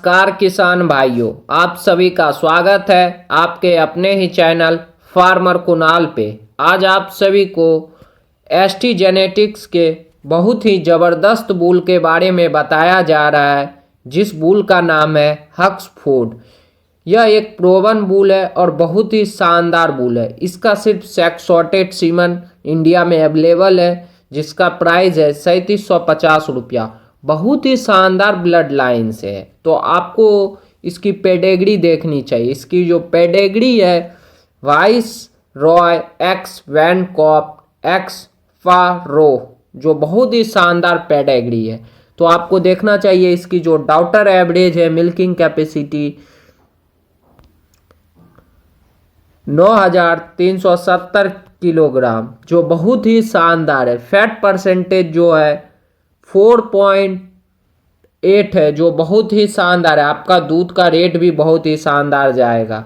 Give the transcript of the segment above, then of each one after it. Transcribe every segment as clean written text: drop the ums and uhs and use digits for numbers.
नमस्कार किसान भाइयों, आप सभी का स्वागत है आपके अपने ही चैनल फार्मर कुणाल पे। आज आप सभी को एसटी जेनेटिक्स के बहुत ही ज़बरदस्त बुल के बारे में बताया जा रहा है, जिस बुल का नाम है हक्सफोर्ड। यह एक प्रोवन बुल है और बहुत ही शानदार बुल है। इसका सिर्फ सेक्स सॉर्टेड सीमन इंडिया में अवेलेबल है, जिसका प्राइस है 3750 रुपया। बहुत ही शानदार ब्लड लाइन से है, तो आपको इसकी पेडेग्री देखनी चाहिए। इसकी जो पेडेग्री है Viceroy X Van Kop X Pharaoh, जो बहुत ही शानदार पेडेग्री है, तो आपको देखना चाहिए। इसकी जो डॉटर एवरेज है मिल्किंग कैपेसिटी 9370 किलोग्राम, जो बहुत ही शानदार है। फैट परसेंटेज जो है 4.8 है, जो बहुत ही शानदार है। आपका दूध का रेट भी बहुत ही शानदार जाएगा,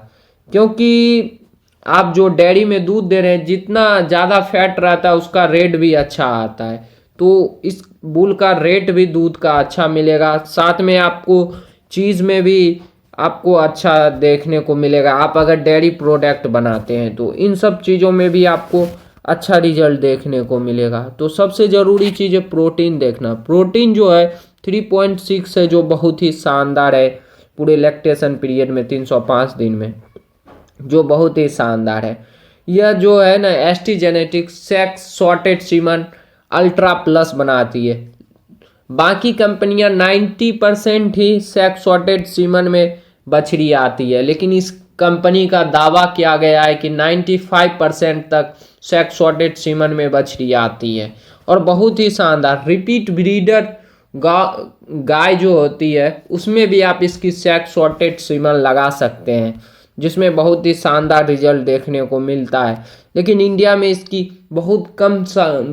क्योंकि आप जो डेयरी में दूध दे रहे हैं, जितना ज़्यादा फैट रहता है उसका रेट भी अच्छा आता है। तो इस बुल का रेट भी दूध का अच्छा मिलेगा, साथ में आपको चीज़ में भी आपको अच्छा देखने को मिलेगा। आप अगर डेयरी प्रोडक्ट बनाते हैं तो इन सब चीज़ों में भी आपको अच्छा रिजल्ट देखने को मिलेगा। तो सबसे ज़रूरी चीज़ है प्रोटीन देखना। प्रोटीन जो है 3.6 है, जो बहुत ही शानदार है पूरे लैक्टेशन पीरियड में 305 दिन में, जो बहुत ही शानदार है। यह जो है ना ST genetics sex sorted semen ultra plus बनाती है। बाकी कंपनियां 90% ही सेक्स सॉर्टेड सीमन में बछड़ी आती है, लेकिन इस कंपनी का दावा किया गया है कि 95% तक सेक्स सॉर्टेड सीमन में बछड़ी आती है। और बहुत ही शानदार रिपीट ब्रीडर गाय जो होती है उसमें भी आप इसकी सेक्स सॉर्टेड सीमन लगा सकते हैं, जिसमें बहुत ही शानदार रिजल्ट देखने को मिलता है। लेकिन इंडिया में इसकी बहुत कम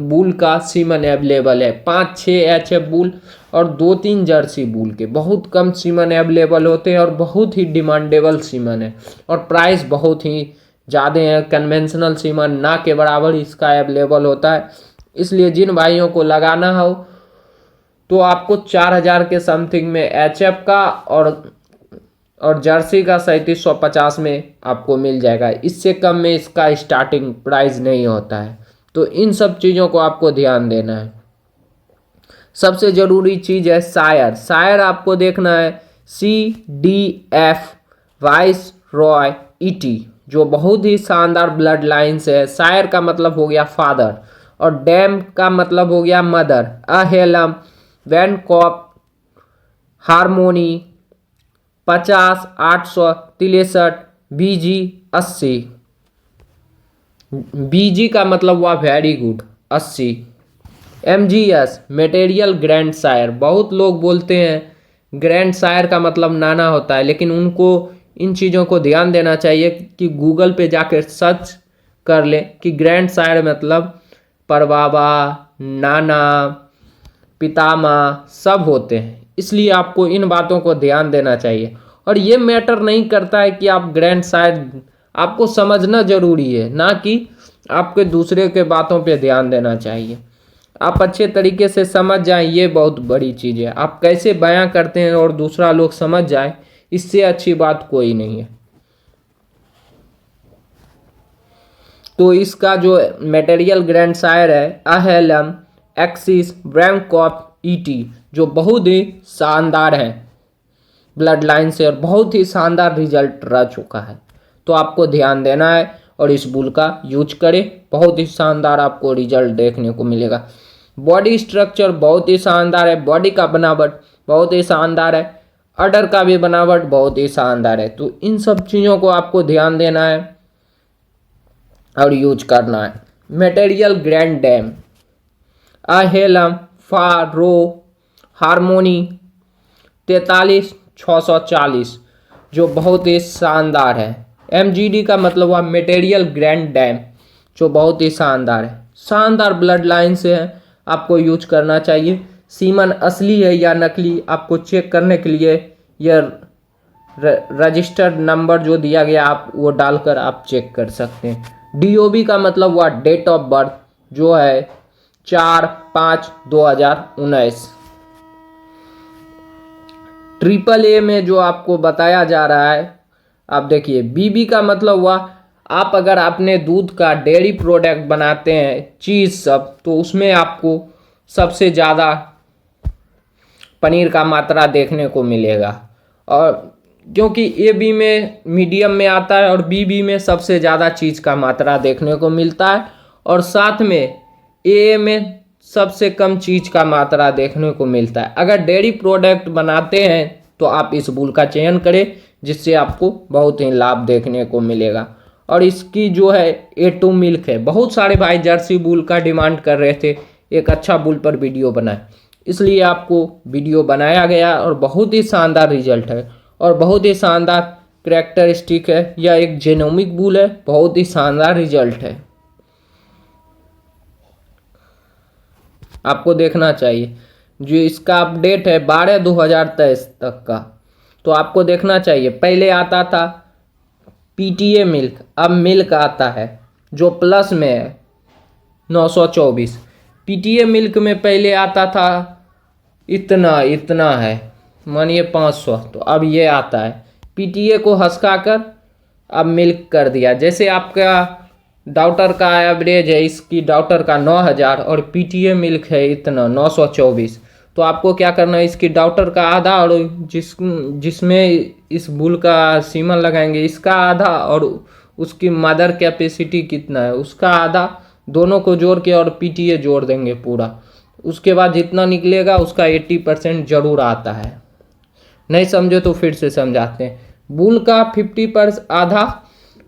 बुल का सीमन अवेलेबल है। 5-6 एचएफ बुल और 2-3 जर्सी बुल के बहुत कम सीमन अवेलेबल होते हैं, और बहुत ही डिमांडेबल सीमन है और प्राइस बहुत ही ज़्यादा है। कन्वेंशनल सीमन ना के बराबर इसका अवेलेबल होता है। इसलिए जिन भाइयों को लगाना हो तो आपको 4000 के समथिंग में एचएफ का और जर्सी का 3750 में आपको मिल जाएगा। इससे कम में इसका स्टार्टिंग प्राइस नहीं होता है। तो इन सब चीज़ों को आपको ध्यान देना है। सबसे ज़रूरी चीज़ है सायर आपको देखना है CDF वाइस रॉय ET, जो बहुत ही शानदार ब्लड लाइन से है। सायर का मतलब हो गया फादर और डैम का मतलब हो गया मदर। अहेलम Van Kop Harmony 50 863 BG 80। BG का मतलब हुआ very good 80। MGS material grand sire, बहुत लोग बोलते हैं ग्रैंड सायर का मतलब नाना होता है, लेकिन उनको इन चीज़ों को ध्यान देना चाहिए कि गूगल पे जाकर सर्च कर ले कि ग्रैंड सायर मतलब परबाबा, नाना, पितामा सब होते हैं। इसलिए आपको इन बातों को ध्यान देना चाहिए। और ये मैटर नहीं करता है कि आप ग्रैंड सायर, आपको समझना जरूरी है, ना कि आपके दूसरे के बातों पे ध्यान देना चाहिए। आप अच्छे तरीके से समझ जाएं, ये बहुत बड़ी चीज़ है। आप कैसे बयां करते हैं और दूसरा लोग समझ जाए, इससे अच्छी बात कोई नहीं है। तो इसका जो मटेरियल ग्रैंड सायर है अहेलम एक्सिस ब्रैंकॉप ET, जो बहुत ही शानदार है ब्लड लाइन से और बहुत ही शानदार रिजल्ट रह चुका है। तो आपको ध्यान देना है और इस बुल का यूज करें, बहुत ही शानदार आपको रिजल्ट देखने को मिलेगा। बॉडी स्ट्रक्चर बहुत ही शानदार है, बॉडी का बनावट बहुत ही शानदार है, अडर का भी बनावट बहुत ही शानदार है। तो इन सब चीज़ों को आपको ध्यान देना है और यूज करना है। Material grand dam अहेलम pharaoh harmony 43640, जो बहुत ही शानदार है। MGD का मतलब हुआ मटेरियल ग्रैंड डैम, जो बहुत ही शानदार है। शानदार ब्लड लाइन से है, आपको यूज करना चाहिए। सीमन असली है या नकली आपको चेक करने के लिए यह रजिस्टर्ड नंबर जो दिया गया आप वो डालकर आप चेक कर सकते हैं। DOB का मतलब हुआ डेट ऑफ बर्थ, जो है 4/5/2019। ट्रिपल ए में जो आपको बताया जा रहा है, आप देखिए बीबी का मतलब हुआ आप अगर अपने दूध का डेयरी प्रोडक्ट बनाते हैं चीज़ सब, तो उसमें आपको सबसे ज़्यादा पनीर का मात्रा देखने को मिलेगा। और क्योंकि ए बी में मीडियम में आता है और बी बी में सबसे ज़्यादा चीज़ का मात्रा देखने को मिलता है, और साथ में ए में सबसे कम चीज़ का मात्रा देखने को मिलता है। अगर डेयरी प्रोडक्ट बनाते हैं तो आप इस बुल का चयन करें, जिससे आपको बहुत ही लाभ देखने को मिलेगा। और इसकी जो है A2 मिल्क है, बहुत सारे भाई जर्सी बुल का डिमांड कर रहे थे एक अच्छा बुल पर वीडियो बनाए, इसलिए आपको वीडियो बनाया गया और बहुत ही शानदार रिजल्ट है और बहुत ही शानदार करैक्टरिस्टिक है। यह एक जेनोमिक बुल है, बहुत ही शानदार रिजल्ट है, आपको देखना चाहिए। जो इसका अपडेट है 12/2023 तक का, तो आपको देखना चाहिए। पहले आता था PTA मिल्क, अब मिल्क आता है जो प्लस में है 924। PTA मिल्क में पहले आता था इतना है, मानिए 500, तो अब ये आता है। PTA को हंसका कर अब मिल्क कर दिया। जैसे आपका डॉक्टर का एवरेज है, इसकी डॉक्टर का 9000 और PTA मिल्क है इतना 924, तो आपको क्या करना है, इसकी डॉक्टर का आधा और जिसमें इस बुल का सीमन लगाएंगे इसका आधा और उसकी मदर कैपेसिटी कितना है उसका आधा, दोनों को जोड़ के और PTA जोड़ देंगे पूरा। उसके बाद जितना निकलेगा उसका 80% जरूर आता है। नहीं समझे तो फिर से समझाते हैं। बुल का 50% आधा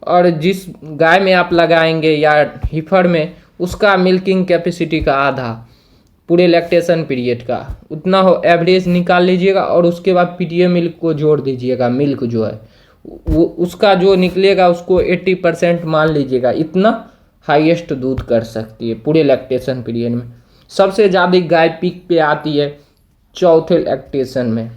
और जिस गाय में आप लगाएंगे या हीफर में उसका मिल्किंग कैपेसिटी का आधा, पूरे लैक्टेशन पीरियड का उतना हो एवरेज निकाल लीजिएगा और उसके बाद PTA मिल्क को जोड़ दीजिएगा। मिल्क जो है वो उसका जो निकलेगा उसको 80% मान लीजिएगा, इतना हाईएस्ट दूध कर सकती है पूरे लैक्टेशन पीरियड में। सबसे ज़्यादा गाय पीक पे आती है चौथे लैक्टेशन में,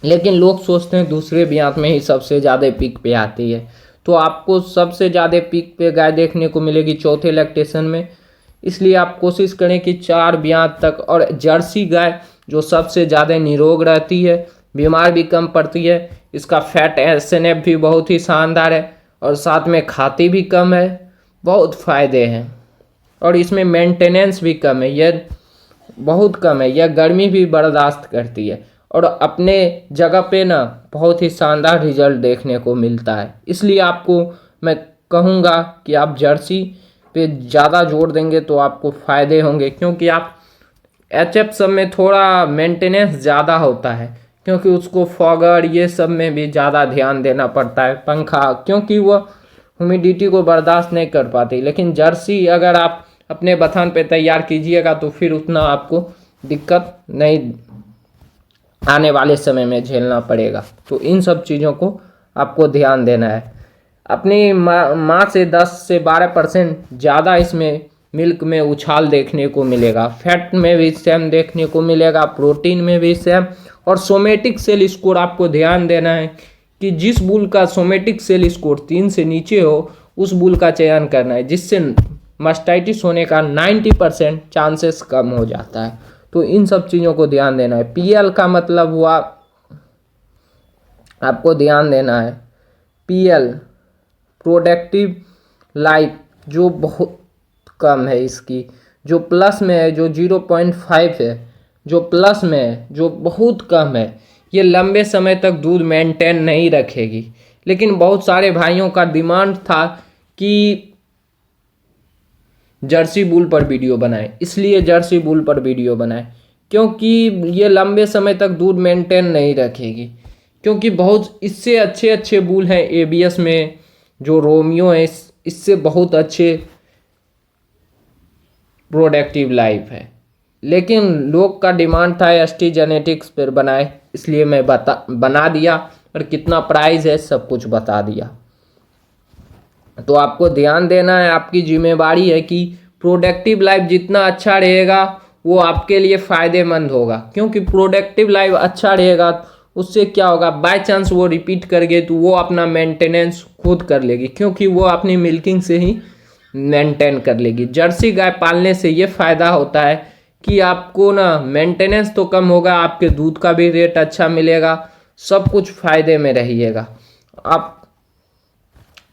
लेकिन लोग सोचते हैं दूसरे ब्यात में ही सबसे ज़्यादा पीक पे आती है, तो आपको सबसे ज़्यादा पीक पे गाय देखने को मिलेगी चौथे लैक्टेशन में। इसलिए आप कोशिश करें कि 4 ब्यात तक, और जर्सी गाय जो सबसे ज़्यादा निरोग रहती है, बीमार भी कम पड़ती है, इसका फैट SNF भी बहुत ही शानदार है और साथ में खाती भी कम है, बहुत फ़ायदे हैं। और इसमें मेंटेनेंस भी कम है, यह बहुत कम है, यह गर्मी भी बर्दाश्त करती है और अपने जगह पे ना बहुत ही शानदार रिजल्ट देखने को मिलता है। इसलिए आपको मैं कहूँगा कि आप जर्सी पे ज़्यादा जोर देंगे तो आपको फ़ायदे होंगे, क्योंकि आप HF सब में थोड़ा मेंटेनेंस ज़्यादा होता है, क्योंकि उसको फॉगर ये सब में भी ज़्यादा ध्यान देना पड़ता है, पंखा, क्योंकि वह ह्यूमिडिटी को बर्दाश्त नहीं कर पाती। लेकिन जर्सी अगर आप अपने बथान पे तैयार कीजिएगा तो फिर उतना आपको दिक्कत नहीं आने वाले समय में झेलना पड़ेगा। तो इन सब चीज़ों को आपको ध्यान देना है। अपनी माँ से 10 से 12% ज़्यादा इसमें मिल्क में उछाल देखने को मिलेगा, फैट में भी सेम देखने को मिलेगा, प्रोटीन में भी सेम। और सोमेटिक सेल स्कोर आपको ध्यान देना है कि जिस बुल का सोमेटिक सेल स्कोर 3 से नीचे हो उस बुल का चयन करना है, जिससे मास्टाइटिस होने का 90% चांसेस कम हो जाता है। तो इन सब चीज़ों को ध्यान देना है। PL का मतलब हुआ, आपको ध्यान देना है PL प्रोडक्टिव लाइफ जो बहुत कम है, इसकी जो प्लस में है जो 0.5 है, जो प्लस में है जो बहुत कम है, ये लंबे समय तक दूध मेंटेन नहीं रखेगी। लेकिन बहुत सारे भाइयों का डिमांड था कि जर्सी बुल पर वीडियो बनाएं, इसलिए जर्सी बुल पर वीडियो बनाएं, क्योंकि ये लंबे समय तक दूध मेंटेन नहीं रखेगी। क्योंकि बहुत इससे अच्छे अच्छे बुल हैं ABS में, जो रोमियो है इससे बहुत अच्छे प्रोडक्टिव लाइफ है। लेकिन लोग का डिमांड था ST जेनेटिक्स पर बनाए, इसलिए मैं बना दिया और कितना प्राइस है सब कुछ बता दिया। तो आपको ध्यान देना है, आपकी जिम्मेवारी है कि प्रोडक्टिव लाइफ जितना अच्छा रहेगा वो आपके लिए फ़ायदेमंद होगा। क्योंकि प्रोडक्टिव लाइफ अच्छा रहेगा उससे क्या होगा, बाय चांस वो रिपीट कर गए तो वो अपना मेंटेनेंस खुद कर लेगी, क्योंकि वो अपनी मिल्किंग से ही मेंटेन कर लेगी। जर्सी गाय पालने से ये फ़ायदा होता है कि आपको ना मेंटेनेंस तो कम होगा, आपके दूध का भी रेट अच्छा मिलेगा, सब कुछ फायदे में रहिएगा आप,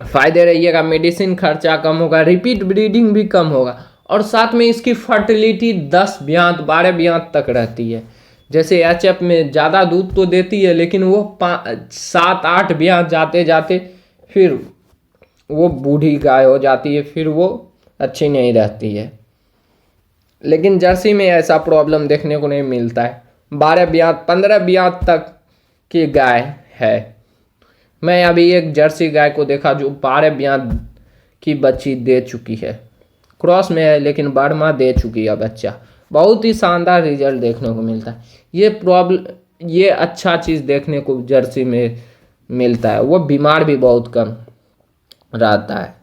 फायदे रहिएगा, मेडिसिन खर्चा कम होगा, रिपीट ब्रीडिंग भी कम होगा, और साथ में इसकी फर्टिलिटी 10 ब्यात 12 ब्यात तक रहती है। जैसे एचएफ में ज़्यादा दूध तो देती है, लेकिन वो 7-8 ब्यात जाते जाते फिर वो बूढ़ी गाय हो जाती है, फिर वो अच्छी नहीं रहती है। लेकिन जर्सी में ऐसा प्रॉब्लम देखने को नहीं मिलता है, 12 ब्यात 15 ब्यात तक की गाय है। मैं अभी एक जर्सी गाय को देखा जो 12 ब्यात की बच्ची दे चुकी है, क्रॉस में है लेकिन बर्मा दे चुकी है बच्चा। बहुत ही शानदार रिजल्ट देखने को मिलता है। ये अच्छा चीज़ देखने को जर्सी में मिलता है। वो बीमार भी बहुत कम रहता है।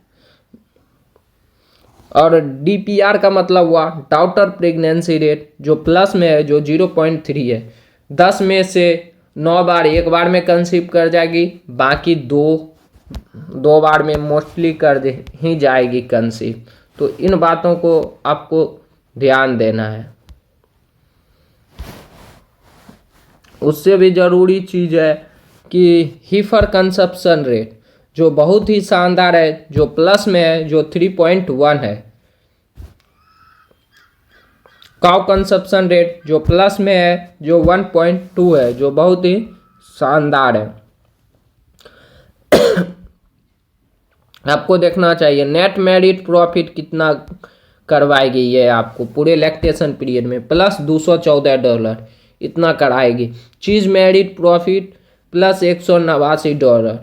और डीपीआर का मतलब हुआ डॉटर प्रेगनेंसी रेट, जो प्लस में है, जो 0.3 है। 10 में से 9 बार एक बार में कंसीव कर जाएगी, बाकी दो बार में मोस्टली कर दे ही जाएगी कंसीव। तो इन बातों को आपको ध्यान देना है। उससे भी ज़रूरी चीज़ है कि हीफर कंजप्शन रेट, जो बहुत ही शानदार है, जो प्लस में है, जो 3.1 है। काउ कंजप्शन रेट जो प्लस में है, जो 1.2 है, जो बहुत ही शानदार है। आपको देखना चाहिए नेट मेरिट प्रॉफिट कितना करवाएगी ये आपको पूरे लैक्टेशन पीरियड में, प्लस $214 इतना कराएगी। चीज़ मेरिट प्रॉफिट प्लस $189।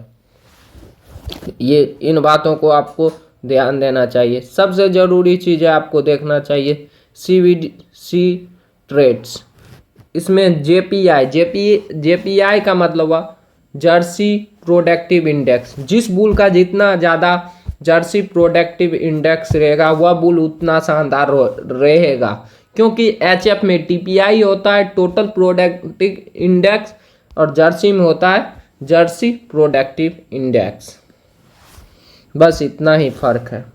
ये इन बातों को आपको ध्यान देना चाहिए। सबसे ज़रूरी चीज़ है आपको देखना चाहिए CVC ट्रेड्स। इसमें जेपीआई का मतलब हुआ जर्सी प्रोडक्टिव इंडेक्स। जिस बुल का जितना ज़्यादा जर्सी प्रोडक्टिव इंडेक्स रहेगा वह बुल उतना शानदार रहेगा, क्योंकि एचएफ में टीपीआई होता है टोटल प्रोडक्टिव इंडेक्स, और जर्सी में होता है जर्सी प्रोडक्टिव इंडेक्स। बस इतना ही फर्क है।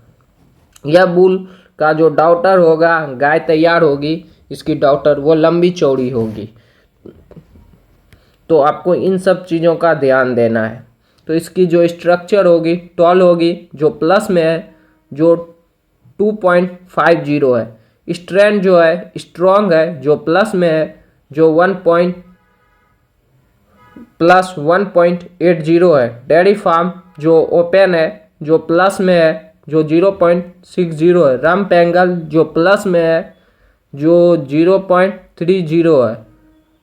यह बुल का जो डॉटर होगा, गाय तैयार होगी, इसकी डॉटर वो लंबी चौड़ी होगी। तो आपको इन सब चीज़ों का ध्यान देना है। तो इसकी जो स्ट्रक्चर होगी टॉल होगी, जो प्लस में है, जो 2.50 है। स्ट्रैंड जो है स्ट्रॉन्ग है, जो प्लस में है, जो 1.80 है। डेयरी फार्म जो ओपन है, जो प्लस में है, जो 0.60 है। रंप एंगल जो प्लस में है, जो 0.30 है।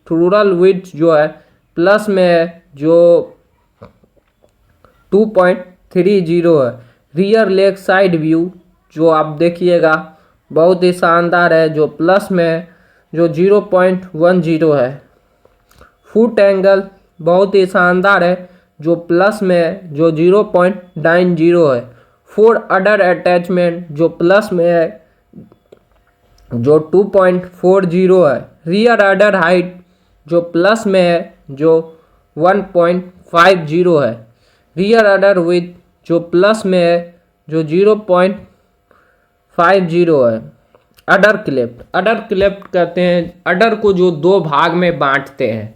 रूरल विड्थ जो है प्लस में है, जो 2.30 है। रियर लेग साइड व्यू जो आप देखिएगा बहुत ही शानदार है, जो प्लस में है, जो 0.10 है। फुट एंगल बहुत ही शानदार है, जो प्लस में है, जो 0.90 है। फोर अडर अटैचमेंट जो प्लस में है, जो 2.40 है। रियर अडर हाइट जो प्लस में है, जो 1.50 है। रियर अडर विड्थ जो प्लस में है, जो 0.50 है। अडर क्लेफ्ट कहते हैं, अडर को जो 2 भाग में बांटते हैं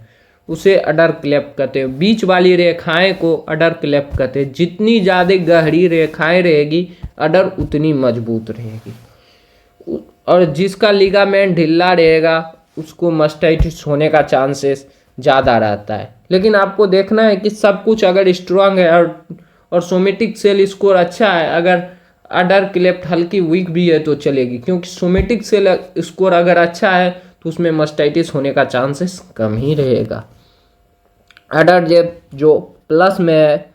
उसे अडर क्लेफ्ट कहते हैं। बीच वाली रेखाएं को अडर क्लेफ्ट कहते हैं। जितनी ज़्यादा गहरी रेखाएं रहेगी अडर उतनी मजबूत रहेगी, और जिसका लिगामेंट ढीला रहेगा उसको मास्टाइटिस होने का चांसेस ज़्यादा रहता है। लेकिन आपको देखना है कि सब कुछ अगर स्ट्रांग है और सोमेटिक सेल स्कोर अच्छा है, अगर अडर क्लेफ्ट हल्की वीक भी है तो चलेगी, क्योंकि सोमेटिक सेल स्कोर अगर अच्छा है तो उसमें मास्टाइटिस होने का चांसेस कम ही रहेगा। अडर जेब जो प्लस में है,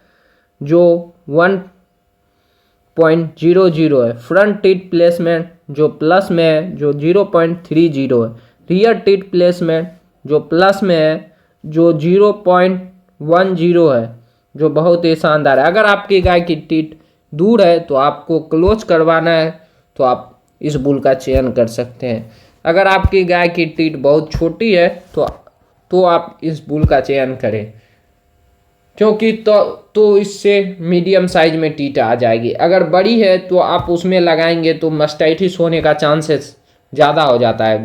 जो 1.00 है। फ्रंट टीथ प्लेसमेंट जो प्लस में है, जो 0.30 है। रियर टीथ प्लेसमेंट जो प्लस में है, जो 0.10 है, जो बहुत ही शानदार है। अगर आपकी गाय की टीथ दूर है तो आपको क्लोज करवाना है तो आप इस बुल का चयन कर सकते हैं। अगर आपकी गाय की टीथ बहुत छोटी है तो आप इस बुल का चयन करें, क्योंकि तो इससे मीडियम साइज में टीथ आ जाएगी। अगर बड़ी है तो आप उसमें लगाएंगे तो मास्टाइटिस होने का चांसेस ज़्यादा हो जाता है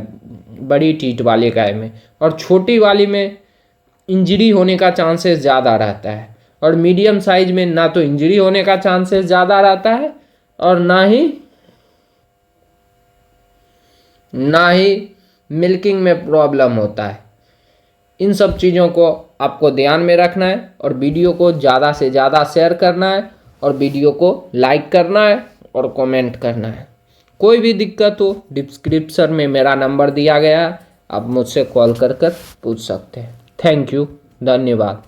बड़ी टीट वाली गाय में, और छोटी वाली में इंजरी होने का चांसेस ज़्यादा रहता है। और मीडियम साइज में ना तो इंजरी होने का चांसेस ज़्यादा रहता है और ना ही मिल्किंग में प्रॉब्लम होता है। इन सब चीज़ों को आपको ध्यान में रखना है और वीडियो को ज़्यादा से ज़्यादा शेयर करना है और वीडियो को लाइक करना है और कमेंट करना है। कोई भी दिक्कत हो डिस्क्रिप्शन में मेरा नंबर दिया गया है, आप मुझसे कॉल कर पूछ सकते हैं। थैंक यू, धन्यवाद।